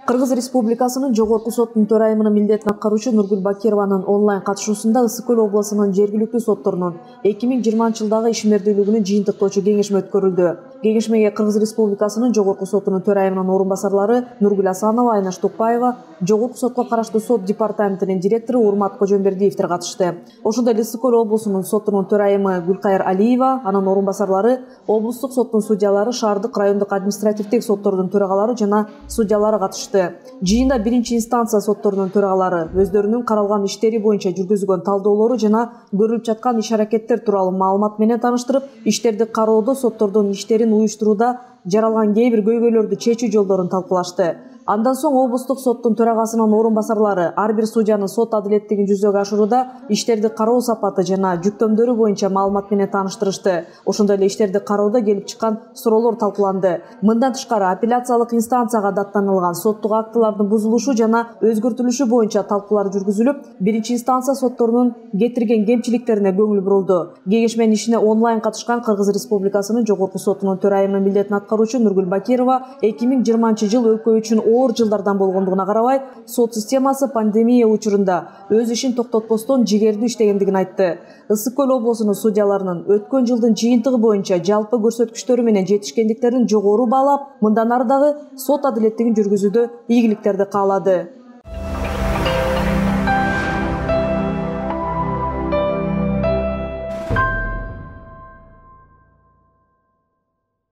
Кыргыз Республикасынын Жогорку соттун төрайымынын милдетин аткаруучу Нургүл Бакированын онлайн катышуусунда Ысык Көл облусунун жергиликтүү сотторунун 2020-жылдагы ишмердүүлүгүнү жыйынтыктоочу кеңешме өткөрүлдү. Кеңешмеге Кыргыз Республикасынын Жогорку сотунун төрайымынын орун басарлары Нургүл Асанова, Айнаш Тукпаева, Жогорку сотко караштуу сот департаментинин директору Урмат Кожомбердиевдер катышты. Ошондой эле Ысык Көл облусунун сотунун төрайымы Гүлкайыр Алиева, анын орун басарлары, облустук соттун судьялары, шаардык райондук административдик соттордун төрагалары жана судьялары катышты. Жыйында биринчи инстанция сотторунун төрагалары өздөрүнүн каралган иштери боюнча жүргүзүлгөн талдоолору жана көрүлүп жаткан иш-аракеттер тууралуу маалымат менен тааныштырып, иштерди кароодо соттордун иштерин уюштурууда жаралган кээ бир көйгөйлөрдү чечүү жолдорун талкуулашты. Андан соң облустук соттун төрагасынын орун басарлары ар бир судьянын сот адилеттигин жүзөгө ашырууда иштерди кароо сапаты жана жүктөмдөрү боюнча маалымат менен тааныштырышты. Ошондой эле иштерди кароодо келип чыккан суроолор талкууланды. Мындан тышкары апелляциялык инстанцияга даттанылган соттук актылардын бузулушу жана өзгөртүлүшү боюнча талкуулар жүргүзүлүп, биринчи инстанция сотторунун кетирген кемчиликтерине көңүл бурулду. Кеңешменин ишине онлайн катышкан Кыргыз Республикасынын Жогорку сотунун төрайымынын милдетин аткаруучу Нургүл Бакирова 2020-жыл өлкө үчүн оор жылдардан болгондугуна карабай, сот системасы пандемия учурунда өз ишин токтотпостон жигердүү иштегендигин айтты. Ысык Көл облусунун судьяларынын өткөн жылдын жыйынтыгы боюнча жалпы көрсөткүчтөрү менен жетишкендиктерин жогору баалап, мындан ары дагы сот адилеттигин жүргүзүүдө ийгиликтерди каалады.